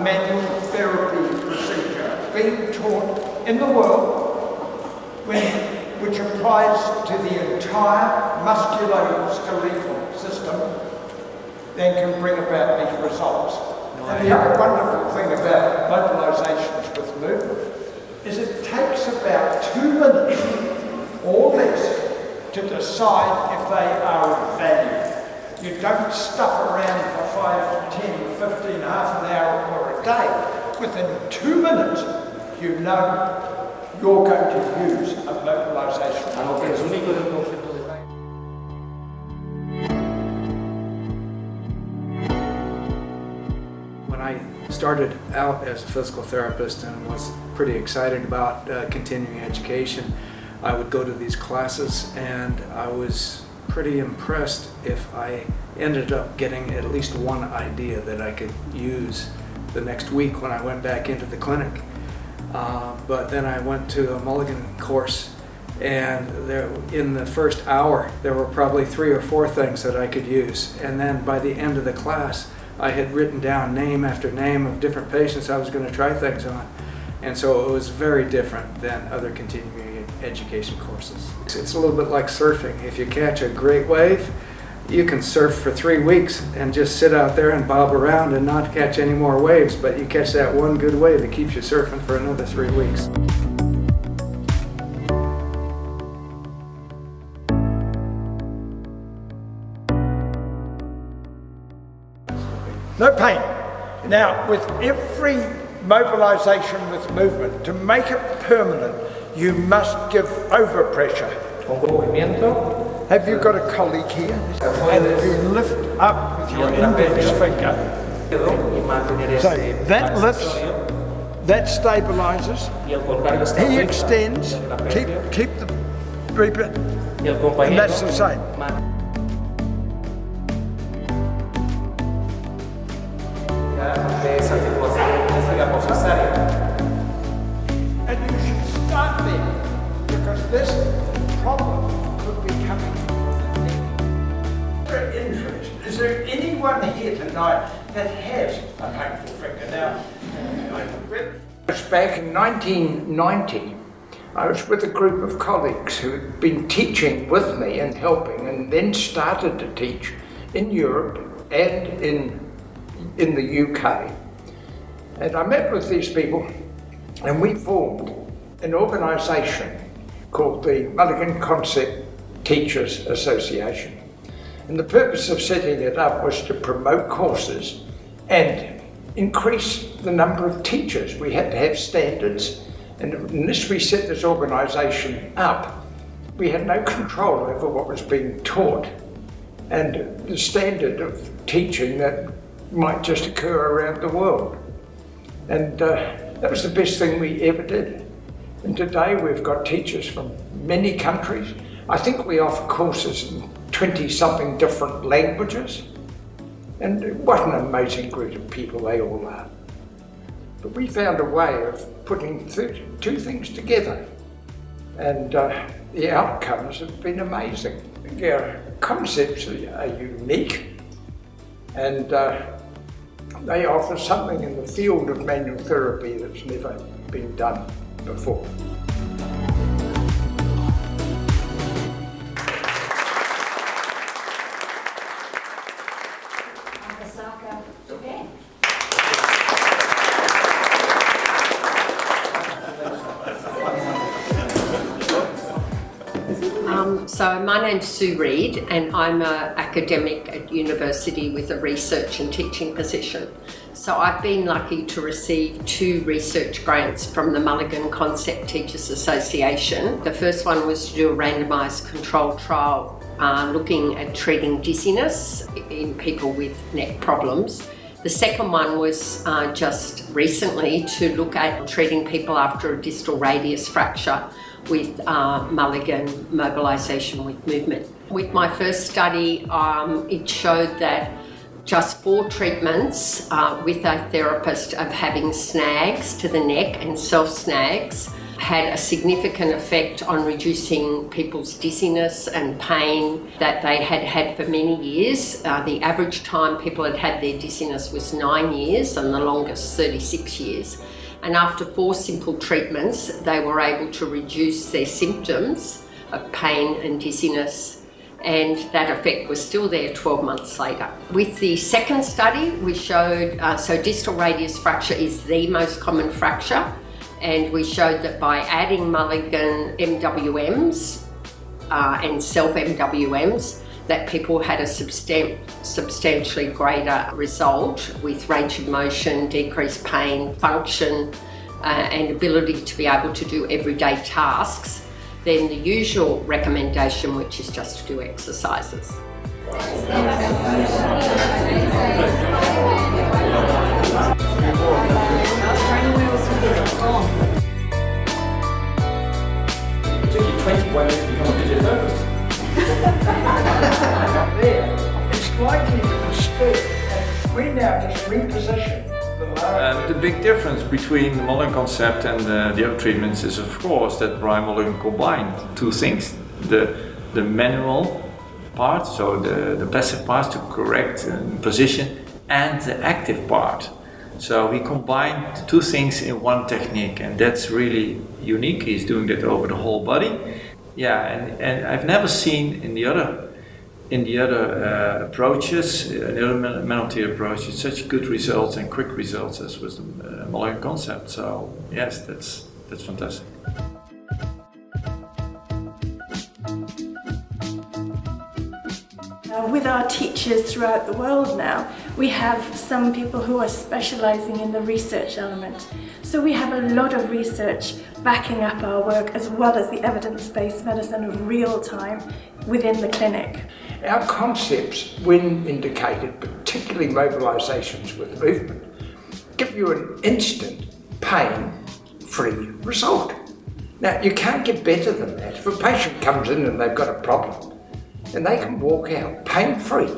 manual therapy procedure being taught in the world which applies to the entire musculoskeletal system, then can bring about these results. And the other wonderful thing about mobilisations with movement is it takes about 2 minutes or less to decide if they are of value. You don't stuff around for 5, 10, 15, half an hour or a day. Within 2 minutes, you know you're going to use a mobilisation. When I started out as a physical therapist and was pretty excited about continuing education, I would go to these classes, and I was pretty impressed if I ended up getting at least one idea that I could use the next week when I went back into the clinic. But then I went to a Mulligan course, and in the first hour there were probably 3 or 4 things that I could use, and then by the end of the class I had written down name after name of different patients I was going to try things on. And so it was very different than other continuing education courses. It's a little bit like surfing. If you catch a great wave, you can surf for 3 weeks and just sit out there and bob around and not catch any more waves, but you catch that one good wave that keeps you surfing for another 3 weeks. No pain. Now, with every mobilisation with movement, to make it permanent, you must give overpressure. Have you got a colleague here? And you lift up with your index finger. So that lifts, that stabilises. He extends, keep the breathing, and that's the same. And you should start there, because this problem could be coming. Is there anyone here tonight that has a painful finger? Now, back in 1990, I was with a group of colleagues who had been teaching with me and helping, and then started to teach in Europe and in the UK. And I met with these people, and we formed an organisation called the Mulligan Concept Teachers Association. And the purpose of setting it up was to promote courses and increase the number of teachers. We had to have standards, and unless we set this organisation up, we had no control over what was being taught and the standard of teaching that might just occur around the world. And that was the best thing we ever did. And today we've got teachers from many countries. I think we offer courses in 20-something different languages. And what an amazing group of people they all are. But we found a way of putting 2 things together. And the outcomes have been amazing. Our concepts are unique, and they offer something in the field of manual therapy that's never been done before. So my name's Sue Reid, and I'm an academic at university with a research and teaching position. So I've been lucky to receive 2 research grants from the Mulligan Concept Teachers Association. The first one was to do a randomised controlled trial looking at treating dizziness in people with neck problems. The second one was just recently to look at treating people after a distal radius fracture with Mulligan mobilisation with movement. With my first study, it showed that just 4 treatments with a therapist of having snags to the neck and self-snags had a significant effect on reducing people's dizziness and pain that they had had for many years. The average time people had had their dizziness was 9 years and the longest 36 years. And after 4 simple treatments, they were able to reduce their symptoms of pain and dizziness, and that effect was still there 12 months later. With the second study, we showed, so distal radius fracture is the most common fracture, and we showed that by adding Mulligan MWMs and self-MWMs, that people had a substantially greater result with range of motion, decreased pain, function, and ability to be able to do everyday tasks than the usual recommendation, which is just to do exercises. It took you 21 years to become a physiotherapist. It's likely to be stood, and we now just reposition the lower. The big difference between the Mulligan concept and the other treatments is, of course, that Brian Mulligan combined 2 things: the manual part, so the passive part to correct position, and the active part. So we combined 2 things in one technique, and that's really unique. He's doing that over the whole body. Yeah, and I've never seen in the other approaches, the other manual theory approaches, such good results and quick results as was the Mulligan concept. So yes, that's fantastic. With our teachers throughout the world now, we have some people who are specializing in the research element. So we have a lot of research backing up our work, as well as the evidence-based medicine of real time within the clinic. Our concepts, when indicated, particularly mobilisations with movement, give you an instant pain-free result. Now, you can't get better than that. If a patient comes in and they've got a problem, and they can walk out pain-free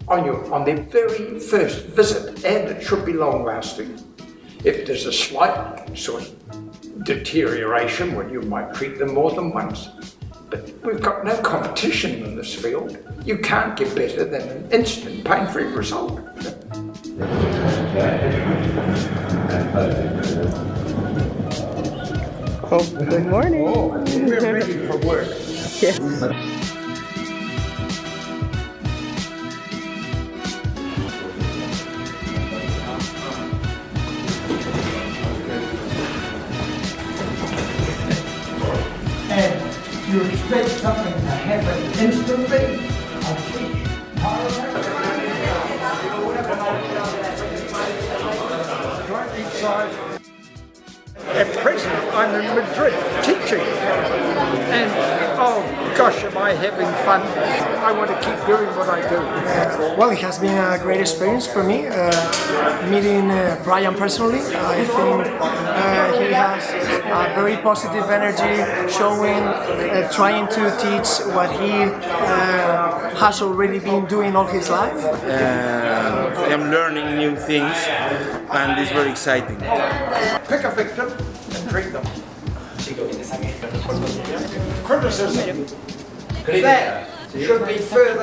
on their very first visit, and it should be long-lasting. If there's a slight sort of deterioration, well, you might treat them more than once. But we've got no competition in this field. You can't get better than an instant pain-free result. Oh, good morning. Oh, we're ready for work. Yes. And you expect something to happen instantly, I teach joint each side. At present, I'm in Madrid teaching, and oh gosh, am I having fun. I want to keep doing what I do. Well, it has been a great experience for me, meeting Brian personally. I think he has a very positive energy, showing, trying to teach what he has already been doing all his life. I am learning new things, and it's very exciting. Pick a victim and treat them. Criticism. That should be further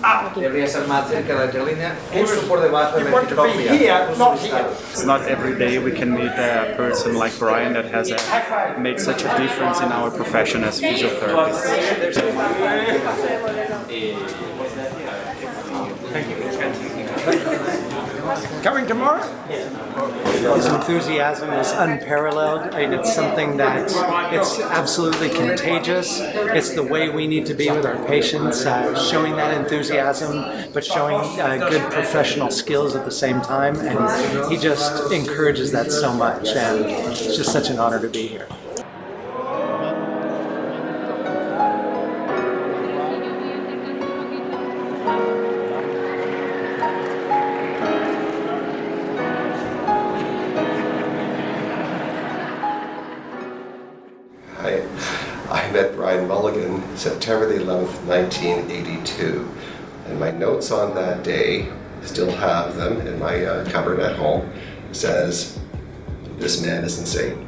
up. Debería ser más cerca de la línea, justo por debajo de You la want to be here, not here. It's not every day we can meet a person like Brian that has made such a difference in our profession as physiotherapists. Coming tomorrow? His enthusiasm is unparalleled. I mean, it's something that it's absolutely contagious. It's the way we need to be with our patients, showing that enthusiasm, but showing good professional skills at the same time. And he just encourages that so much, and it's just such an honor to be here. I met Brian Mulligan September the 11th, 1982, and my notes on that day, still have them in my cupboard at home, says, "This man is insane."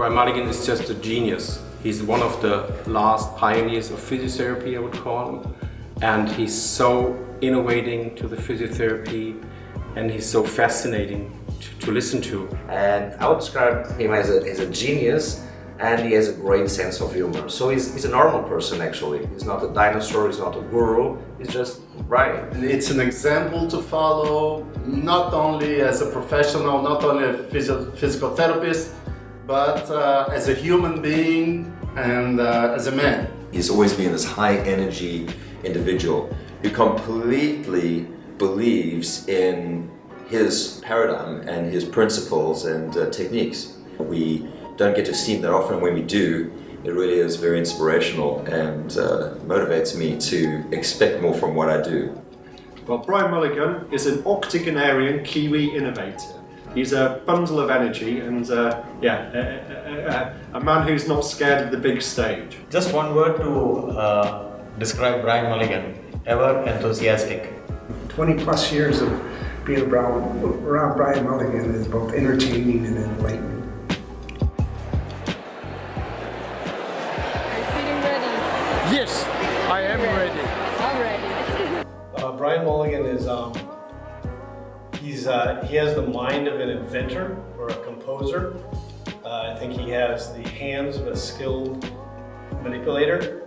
Brian Mulligan is just a genius. He's one of the last pioneers of physiotherapy, I would call him. And he's so innovating to the physiotherapy, and he's so fascinating to listen to. And I would describe him as a genius, and he has a great sense of humor. So he's a normal person actually. He's not a dinosaur, he's not a guru, he's just Brian. It's an example to follow, not only as a professional, not only a physical therapist, but as a human being and as a man. He's always been this high energy individual who completely believes in his paradigm and his principles and techniques. We don't get to see him that often. When we do, it really is very inspirational and motivates me to expect more from what I do. Well, Brian Mulligan is an octogenarian Kiwi innovator. He's a bundle of energy and a man who's not scared of the big stage. Just one word to describe Brian Mulligan: ever enthusiastic. 20 plus years of being around Brian Mulligan is both entertaining and enlightening. Yes, I am ready. I'm ready. Brian Mulligan is he has the mind of an inventor or a composer. I think he has the hands of a skilled manipulator.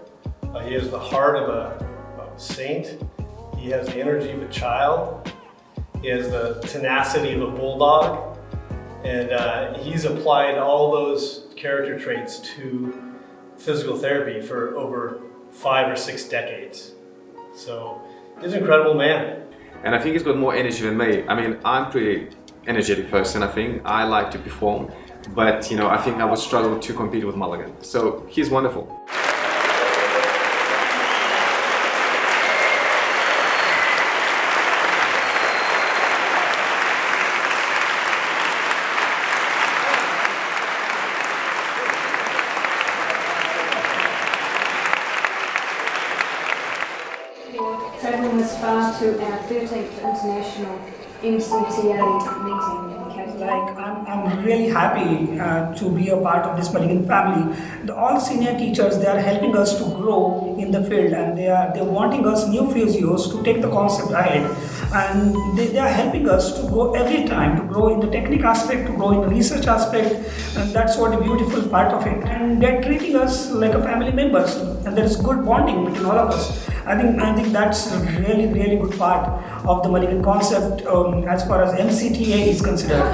He has the heart of a saint. He has the energy of a child. He has the tenacity of a bulldog. And he's applied all those character traits to physical therapy for over 5 or 6 decades. So he's an incredible man. And I think he's got more energy than me. I mean, I'm a pretty energetic person, I think. I like to perform, but I think I would struggle to compete with Mulligan. So he's wonderful. Travelling this far to our 13th International MCTA meeting in Cape I'm really happy to be a part of this Mulligan family. All senior teachers, they are helping us to grow in the field, and they're wanting us new physios to take the concept ahead, and they are helping us to grow every time, to grow in the technique aspect, to grow in the research aspect, and that's what the beautiful part of it. And they're treating us like a family members, and there is good bonding between all of us. I think that's a really, really good part of the Mulligan concept as far as MCTA is considered.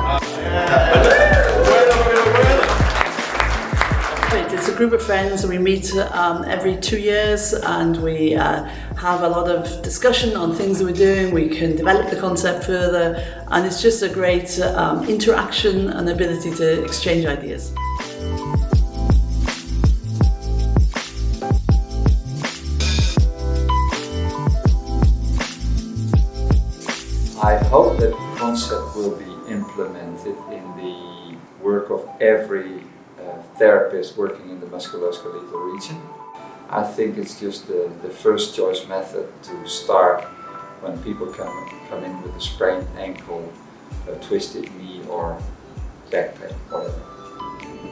It's a group of friends, and we meet every 2 years, and we have a lot of discussion on things that we're doing. We can develop the concept further, and it's just a great interaction and ability to exchange ideas. I hope that the concept will be implemented in the work of every therapist working in the musculoskeletal region. I think it's just the first choice method to start when people come in with a sprained ankle, a twisted knee, or back pain, whatever.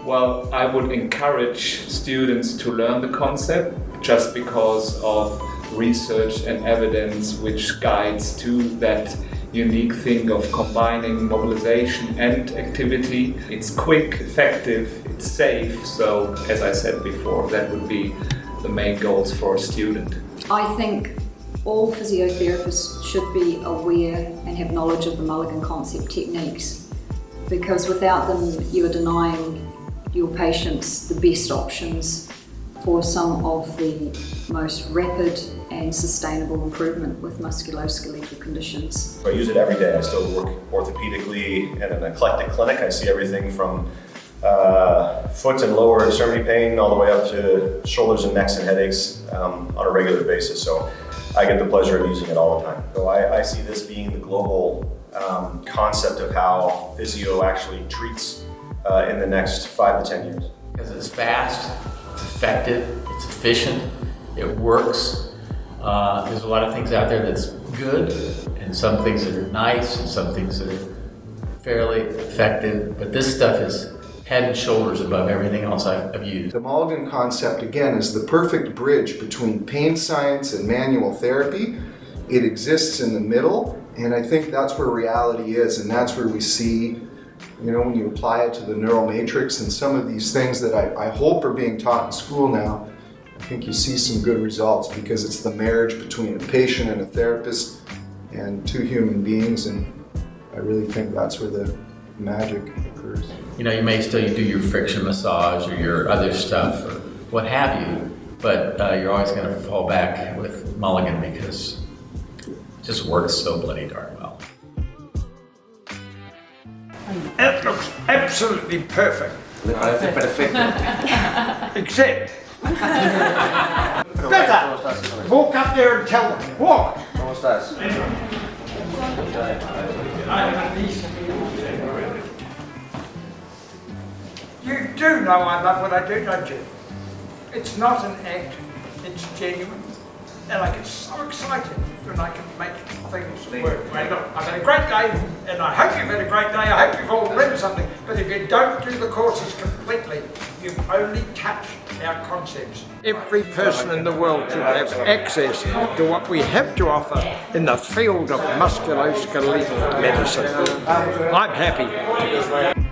Well, I would encourage students to learn the concept just because of research and evidence which guides to that unique thing of combining mobilization and activity. It's quick, effective, it's safe, so as I said before, that would be the main goals for a student. I think all physiotherapists should be aware and have knowledge of the Mulligan concept techniques, because without them you are denying your patients the best options for some of the most rapid and sustainable improvement with musculoskeletal conditions. I use it every day. I still work orthopedically in an eclectic clinic. I see everything from foot and lower extremity pain all the way up to shoulders and necks and headaches on a regular basis. So I get the pleasure of using it all the time. So I see this being the global concept of how physio actually treats in the next 5 to 10 years. Because it's fast, it's effective, it's efficient, it works. There's a lot of things out there that's good, and some things that are nice, and some things that are fairly effective, but this stuff is head and shoulders above everything else I've used. The Mulligan concept, again, is the perfect bridge between pain science and manual therapy. It exists in the middle, and I think that's where reality is, and that's where we see, you know, when you apply it to the neural matrix and some of these things that I hope are being taught in school now, I think you see some good results because it's the marriage between a patient and a therapist and two human beings, and I really think that's where the magic occurs. You know, you may still do your friction massage or your other stuff or what have you, but you're always going to fall back with Mulligan because it just works so bloody darn well. It looks absolutely perfect. Except. Better! Walk up there and tell them. Walk! ¿Cómo estás? You do know I love what I do, don't you? It's not an act, it's genuine. And I get so excited when I can make things work. Hey, look, I've had a great day, and I hope you've had a great day. I hope you've all learned something. But if you don't do the courses completely, you've only touched our concepts. Every person in the world should have access to what we have to offer in the field of musculoskeletal medicine. I'm happy.